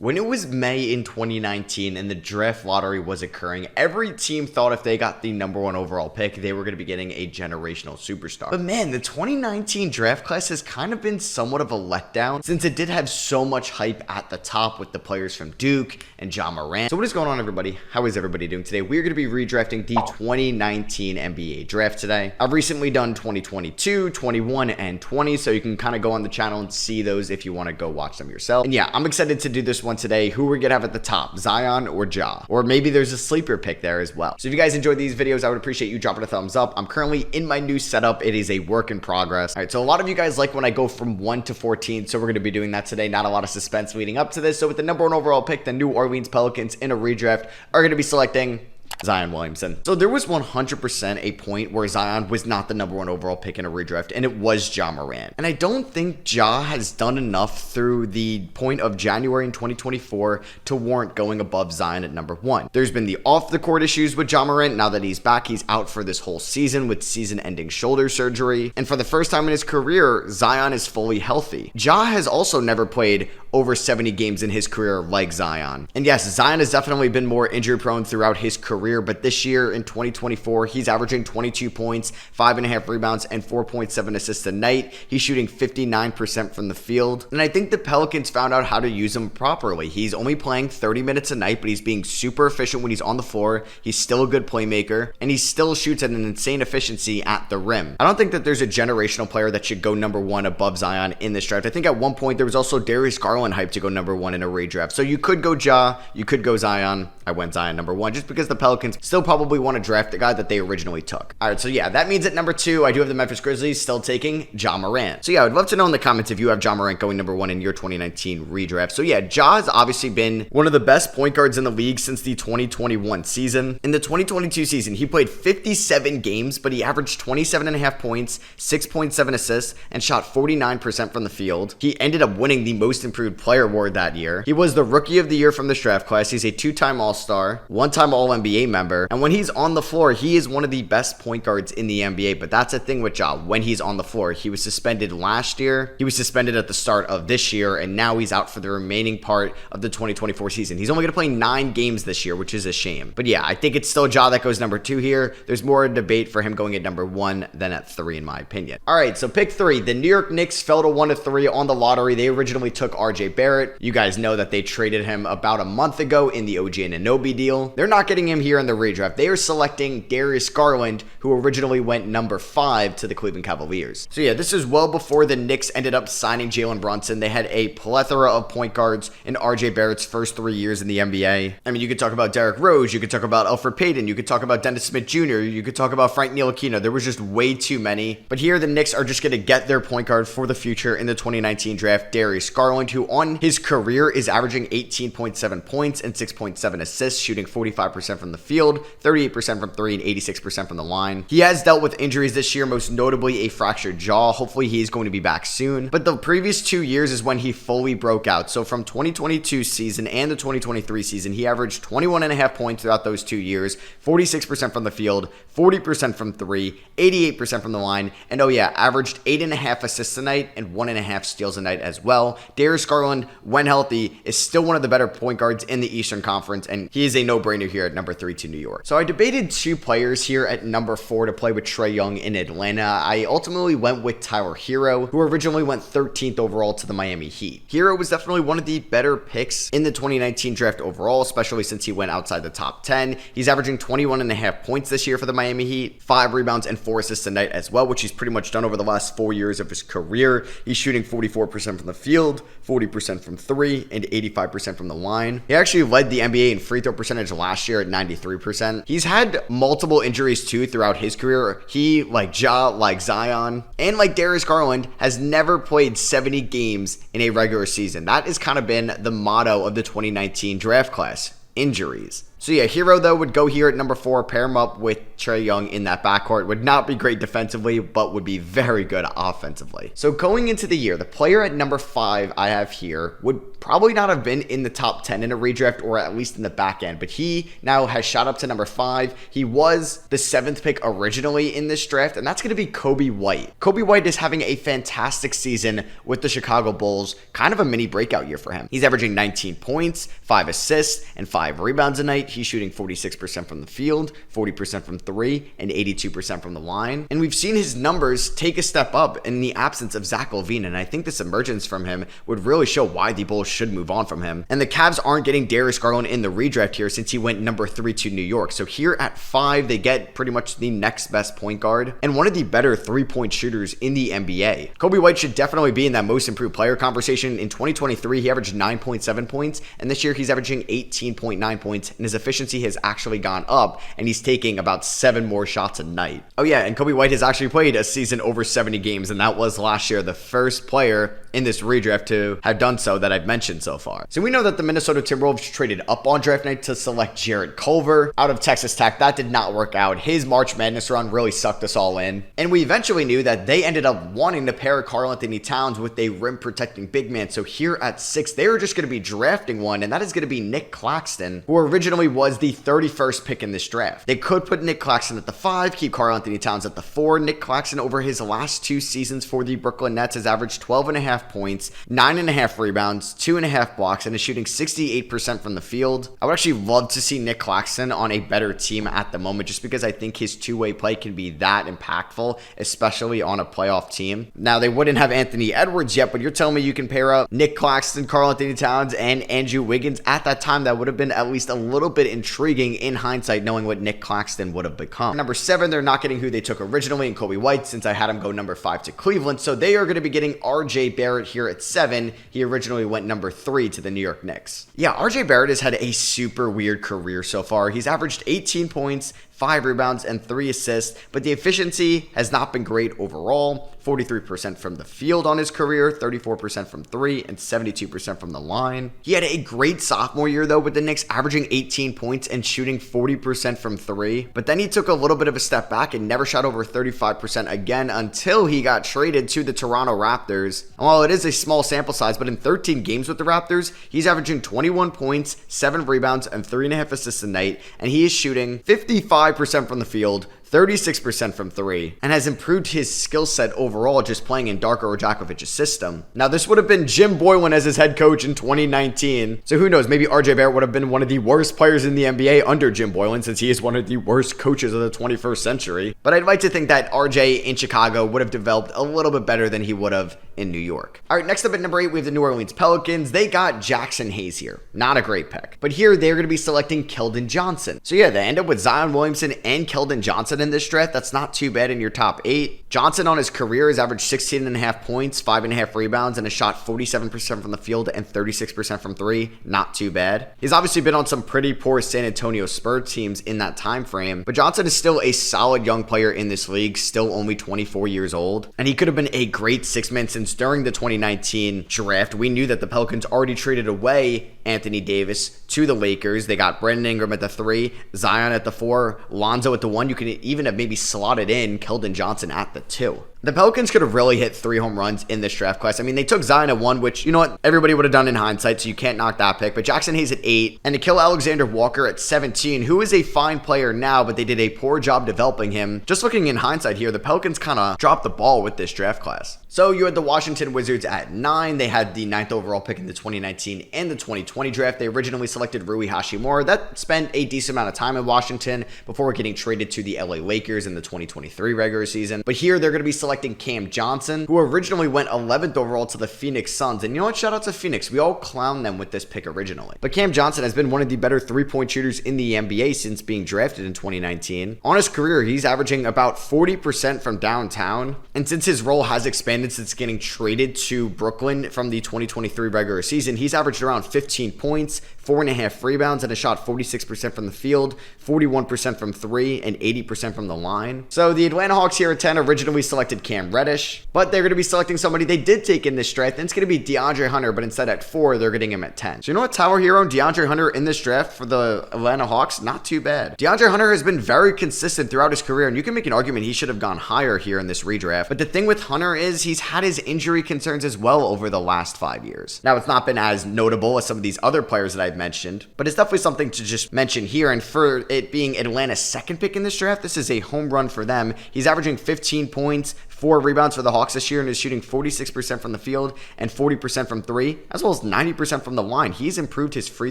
When it was May in 2019 and the draft lottery was occurring, every team thought if they got the #1 overall pick, they were going to be getting a generational superstar. But man, the 2019 draft class has kind of been somewhat of a letdown since it did have so much hype at the top with the players from Duke and Ja Morant. So what is going on, everybody? How is everybody doing today? We're going to be redrafting the 2019 NBA draft today. I've recently done 2022, 21, and 20, so you can kind of go on the channel and see those if you want to go watch them yourself. And yeah, I'm excited to do this one today. Who we're gonna have at the top, Zion or Ja? Or maybe there's a sleeper pick there as well. So if you guys enjoyed these videos, I would appreciate you dropping a thumbs up. I'm currently in my new setup. It is a work in progress. All right, so a lot of you guys like when I go from 1 to 14, so we're gonna be doing that today. Not a lot of suspense leading up to this. So with the #1 overall pick, the New Orleans Pelicans in a redraft are gonna be selecting Zion Williamson. So there was 100% a point where Zion was not the #1 overall pick in a redraft, and it was Ja Morant. And I don't think Ja has done enough through the point of January in 2024 to warrant going above Zion at #1. There's been the off-the-court issues with Ja Morant. Now that he's back, he's out for this whole season with season-ending shoulder surgery. And for the first time in his career, Zion is fully healthy. Ja has also never played over 70 games in his career like Zion. And yes, Zion has definitely been more injury-prone throughout his career, but this year in 2024, he's averaging 22 points, 5.5 rebounds, and 4.7 assists a night. He's shooting 59% from the field. And I think the Pelicans found out how to use him properly. He's only playing 30 minutes a night, but he's being super efficient when he's on the floor. He's still a good playmaker, and he still shoots at an insane efficiency at the rim. I don't think that there's a generational player that should go #1 above Zion in this draft. I think at one point there was also Darius Garland hype to go #1 in a redraft. So you could go Ja, you could go Zion. I went Zion #1 just because the Pelicans still probably want to draft the guy that they originally took. All right, so yeah, that means at #2, I do have the Memphis Grizzlies still taking Ja Morant. So yeah, I'd love to know in the comments if you have Ja Morant going #1 in your 2019 redraft. So yeah, Ja has obviously been one of the best point guards in the league since the 2021 season. In the 2022 season, he played 57 games, but he averaged 27.5 points, 6.7 assists, and shot 49% from the field. He ended up winning the Most Improved Player award that year. He was the Rookie of the Year from this draft class. He's a 2-time All-Star, 1-time All-NBA member, and when he's on the floor, he is one of the best point guards in the NBA. But that's the thing with Ja. When he's on the floor, he was suspended last year, he was suspended at the start of this year, and now he's out for the remaining part of the 2024 season. He's only going to play 9 games this year, which is a shame. But yeah, I think it's still Ja that goes #2 here. There's more debate for him going at #1 than at 3 in my opinion. All right, so pick 3. The New York Knicks fell to 1 to 3 on the lottery. They originally took RJ Barrett. You guys know that they traded him about a month ago in the OG Anunoby deal. They're not getting him here in the redraft. They are selecting Darius Garland, who originally went #5 to the Cleveland Cavaliers. So yeah, this is well before the Knicks ended up signing Jalen Brunson. They had a plethora of point guards in RJ Barrett's first 3 years in the NBA. I mean, you could talk about Derrick Rose, you could talk about Elfrid Payton, you could talk about Dennis Smith Jr., you could talk about Frank Ntilikina. There was just way too many. But here, the Knicks are just going to get their point guard for the future in the 2019 draft, Darius Garland, who on his career is averaging 18.7 points and 6.7 assists, shooting 45% from the field, 38% from 3, and 86% from the line. He has dealt with injuries this year, most notably a fractured jaw. Hopefully he is going to be back soon. But the previous 2 years is when he fully broke out. So from 2022 season and the 2023 season, he averaged 21.5 points throughout those 2 years, 46% from the field, 40% from 3, 88% from the line, and oh yeah, averaged 8.5 assists a night and 1.5 steals a night as well. Darius Garland, when healthy, is still one of the better point guards in the Eastern Conference, and he is a no-brainer here at #3 to New York. So I debated 2 players here at #4 to play with Trae Young in Atlanta. I ultimately went with Tyler Hero, who originally went 13th overall to the Miami Heat. Hero was definitely one of the better picks in the 2019 draft overall, especially since he went outside the top 10. He's averaging 21.5 points this year for the Miami Heat, 5 rebounds and 4 assists a night as well, which he's pretty much done over the last 4 years of his career. He's shooting 44% from the field, 40% from 3, and 85% from the line. He actually led the NBA in free throw percentage last year at 93%. He's had multiple injuries too throughout his career. He, like Ja, like Zion, and like Darius Garland, has never played 70 games in a regular season. That has kind of been the motto of the 2019 draft class. Injuries. So yeah, Hero though would go here at number 4, pair him up with Trae Young in that backcourt. Would not be great defensively, but would be very good offensively. So going into the year, the player at number 5 I have here would probably not have been in the top 10 in a redraft, or at least in the back end, but he now has shot up to number 5. He was the 7th pick originally in this draft, and that's going to be Coby White. Coby White is having a fantastic season with the Chicago Bulls, kind of a mini breakout year for him. He's averaging 19 points, 5 assists, and 5 rebounds a night. He's shooting 46% from the field, 40% from 3, and 82% from the line. And we've seen his numbers take a step up in the absence of Zach LaVine, and I think this emergence from him would really show why the Bulls should move on from him. And the Cavs aren't getting Darius Garland in the redraft here since he went number 3 to New York. So here at 5, they get pretty much the next best point guard and one of the better three-point shooters in the NBA. Coby White should definitely be in that most improved player conversation. In 2023, he averaged 9.7 points, and this year he's averaging 18.9 points, and his efficiency has actually gone up, and he's taking about 7 more shots a night. Oh yeah, and Coby White has actually played a season over 70 games, and that was last year, the first player in this redraft to have done so that I've mentioned so far. So we know that the Minnesota Timberwolves traded up on draft night to select Jarrett Culver out of Texas Tech. That did not work out. His March Madness run really sucked us all in. And we eventually knew that they ended up wanting to pair Karl-Anthony Towns with a rim protecting big man. So here at 6, they were just going to be drafting one, and that is going to be Nick Claxton, who originally was the 31st pick in this draft. They could put Nick Claxton at the 5, keep Karl-Anthony Towns at the 4. Nick Claxton over his last 2 seasons for the Brooklyn Nets has averaged 12.5 points, 9.5 rebounds, 2.5 blocks, and is shooting 68% from the field. I would actually love to see Nick Claxton on a better team at the moment, just because I think his two-way play can be that impactful, especially on a playoff team. Now, they wouldn't have Anthony Edwards yet, but you're telling me you can pair up Nick Claxton, Karl-Anthony Towns, and Andrew Wiggins at that time? That would have been at least a little bit intriguing in hindsight, knowing what Nick Claxton would have become. Number 7, they're not getting who they took originally in Coby White, since I had him go number 5 to Cleveland, so they are going to be getting RJ Barrett here at 7. He originally went number 3 to the New York Knicks. Yeah, RJ Barrett has had a super weird career so far. He's averaged 18 points, 5 rebounds, and 3 assists, but the efficiency has not been great overall. 43% from the field on his career, 34% from 3, and 72% from the line. He had a great sophomore year though, with the Knicks averaging 18 points and shooting 40% from 3, but then he took a little bit of a step back and never shot over 35% again until he got traded to the Toronto Raptors. And while it is a small sample size, but in 13 games with the Raptors, he's averaging 21 points, 7 rebounds, and 3.5 assists a night, and he is shooting 55% from the field, 36% from 3, and has improved his skill set overall just playing in Darko Rajakovic's system. Now, this would have been Jim Boylen as his head coach in 2019, so who knows, maybe RJ Barrett would have been one of the worst players in the NBA under Jim Boylen, since he is one of the worst coaches of the 21st century. But I'd like to think that RJ in Chicago would have developed a little bit better than he would have in New York. All right, next up at number 8, we have the New Orleans Pelicans. They got Jackson Hayes here. Not a great pick. But here, they're going to be selecting Keldon Johnson. So yeah, they end up with Zion Williamson and Keldon Johnson in this draft. That's not too bad in your top 8. Johnson on his career has averaged 16.5 points, 5.5 rebounds, and has shot 47% from the field and 36% from 3. Not too bad. He's obviously been on some pretty poor San Antonio Spurs teams in that time frame, but Johnson is still a solid young player in this league, still only 24 years old, and he could have been a great 6-man since during the 2019 draft, we knew that the Pelicans already traded away Anthony Davis to the Lakers. They got Brandon Ingram at the 3, Zion at the 4, Lonzo at the 1. You could even have maybe slotted in Keldon Johnson at the 2. The Pelicans could have really hit 3 home runs in this draft class. I mean, they took Zion at 1, which, you know what, everybody would have done in hindsight, so you can't knock that pick. But Jackson Hayes at 8, and Nickeil Alexander-Walker at 17, who is a fine player now, but they did a poor job developing him. Just looking in hindsight here, the Pelicans kind of dropped the ball with this draft class. So you had the Washington Wizards at 9. They had the 9th overall pick in the 2019 and the 2020 draft. They originally selected Rui Hachimura. That spent a decent amount of time in Washington before getting traded to the LA Lakers in the 2023 regular season. But here they're going to be selecting Cam Johnson, who originally went 11th overall to the Phoenix Suns. And you know what? Shout out to Phoenix. We all clowned them with this pick originally. But Cam Johnson has been one of the better 3-point shooters in the NBA since being drafted in 2019. On his career, he's averaging about 40% from downtown. And since his role has expanded since getting traded to Brooklyn from the 2023 regular season, he's averaged around 15 points, 4.5 rebounds, and has shot 46% from the field, 41% from 3, and 80% from the line. So the Atlanta Hawks here at 10 originally selected selected Cam Reddish, but they're going to be selecting somebody they did take in this draft, and it's going to be DeAndre Hunter, but instead at 4, they're getting him at 10. So you know what, Tower Hero and DeAndre Hunter in this draft for the Atlanta Hawks, not too bad. DeAndre Hunter has been very consistent throughout his career, and you can make an argument he should have gone higher here in this redraft. But the thing with Hunter is he's had his injury concerns as well over the last 5 years. Now, it's not been as notable as some of these other players that I've mentioned, but it's definitely something to just mention here. And for it being Atlanta's second pick in this draft, this is a home run for them. He's averaging 15 points, 4 rebounds for the Hawks this year, and is shooting 46% from the field and 40% from 3, as well as 90% from the line. He's improved his free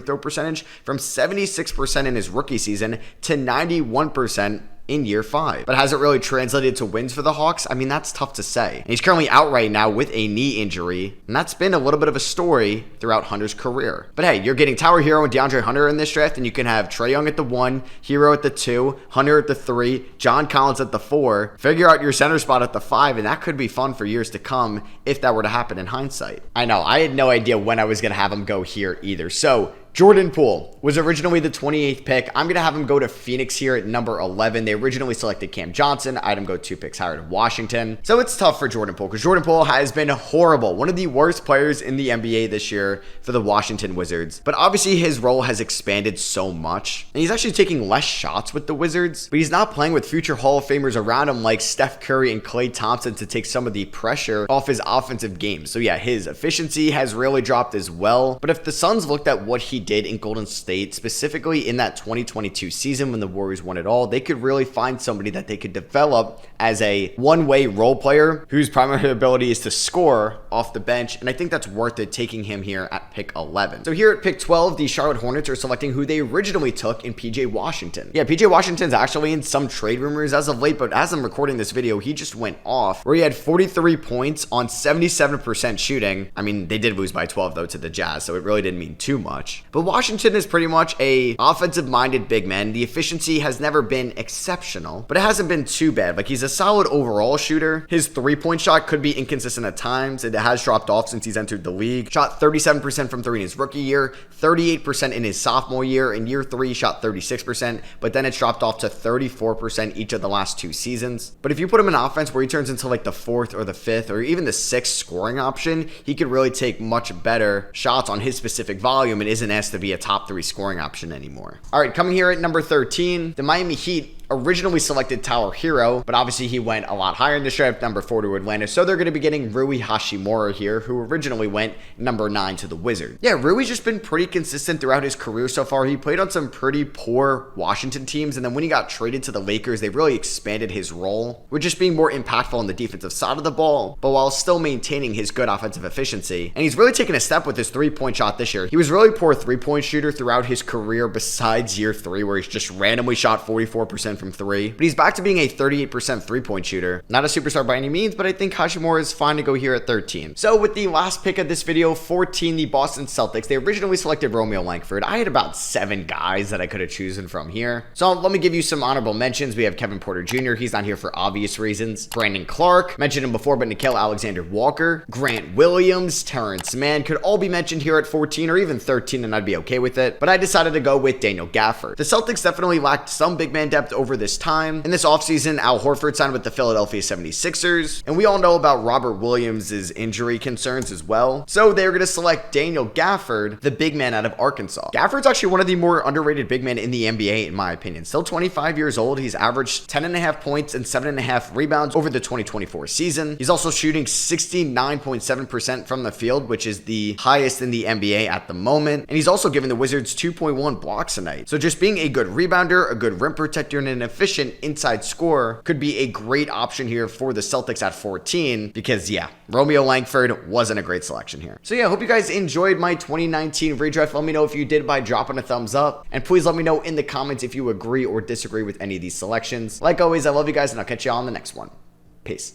throw percentage from 76% in his rookie season to 91% in year 5. But has it really translated to wins for the Hawks? I mean, that's tough to say. And he's currently out right now with a knee injury, and that's been a little bit of a story throughout Hunter's career. But hey, you're getting Tower Hero and DeAndre Hunter in this draft, and you can have Trae Young at the 1, Hero at the 2, Hunter at the 3, John Collins at the 4. Figure out your center spot at the 5, and that could be fun for years to come if that were to happen in hindsight. I know, I had no idea when I was going to have him go here either. So Jordan Poole was originally the 28th pick. I'm going to have him go to Phoenix here at number 11. They originally selected Cam Johnson. I had him go 2 picks higher to Washington. So it's tough for Jordan Poole because Jordan Poole has been horrible. One of the worst players in the NBA this year for the Washington Wizards. But obviously his role has expanded so much. And he's actually taking less shots with the Wizards. But he's not playing with future Hall of Famers around him like Steph Curry and Klay Thompson to take some of the pressure off his offensive game. So yeah, his efficiency has really dropped as well. But if the Suns looked at what he did in Golden State, specifically in that 2022 season when the Warriors won it all, they could really find somebody that they could develop as a one-way role player whose primary ability is to score off the bench, and I think that's worth it taking him here at pick 11. So here at pick 12, the Charlotte Hornets are selecting who they originally took in PJ Washington. Yeah, PJ Washington's actually in some trade rumors as of late, but as I'm recording this video, he just went off where he had 43 points on 77% shooting. I mean, they did lose by 12 though to the Jazz, so it really didn't mean too much. But Washington is pretty much a offensive-minded big man. The efficiency has never been exceptional, but it hasn't been too bad. Like, he's a solid overall shooter. His three-point shot could be inconsistent at times. It has dropped off since he's entered the league. Shot 37% from 3 in his rookie year, 38% in his sophomore year. In year 3, he shot 36%, but then it's dropped off to 34% each of the last 2 seasons. But if you put him in offense where he turns into like the 4th or the 5th or even the 6th scoring option, he could really take much better shots on his specific volume and isn't asked to be a top 3 scoring option anymore. All right, coming here at number 13, the Miami Heat originally selected Tower Hero, but obviously he went a lot higher in the draft, number 4 to Atlanta, so they're going to be getting Rui Hachimura here, who originally went number 9 to the Wizards. Yeah, Rui's just been pretty consistent throughout his career so far. He played on some pretty poor Washington teams, and then when he got traded to the Lakers, they really expanded his role, with just being more impactful on the defensive side of the ball, but while still maintaining his good offensive efficiency. And he's really taken a step with his 3-point shot this year. He was really poor 3-point shooter throughout his career besides year 3, where he's just randomly shot 44% from 3, but he's back to being a 38% 3-point shooter. Not a superstar by any means, but I think Hachimura is fine to go here at 13. So with the last pick of this video, 14, the Boston Celtics, they originally selected Romeo Langford. I had about 7 guys that I could have chosen from here. So let me give you some honorable mentions. We have Kevin Porter Jr., he's not here for obvious reasons. Brandon Clark, mentioned him before, but Nickeil Alexander-Walker, Grant Williams, Terrence Mann could all be mentioned here at 14 or even 13, and I'd be okay with it. But I decided to go with Daniel Gafford. The Celtics definitely lacked some big man depth over this time. In this offseason, Al Horford signed with the Philadelphia 76ers, and we all know about Robert Williams' injury concerns as well. So they're going to select Daniel Gafford, the big man out of Arkansas. Gafford's actually one of the more underrated big men in the NBA, in my opinion. Still 25 years old. He's averaged 10.5 points and 7.5 rebounds over the 2024 season. He's also shooting 69.7% from the field, which is the highest in the NBA at the moment. And he's also given the Wizards 2.1 blocks a night. So just being a good rebounder, a good rim protector, and an efficient inside scorer could be a great option here for the Celtics at 14 because, yeah, Romeo Langford wasn't a great selection here. So yeah, I hope you guys enjoyed my 2019 redraft. Let me know if you did by dropping a thumbs up, and please let me know in the comments if you agree or disagree with any of these selections. Like always, I love you guys, and I'll catch you on the next one. Peace.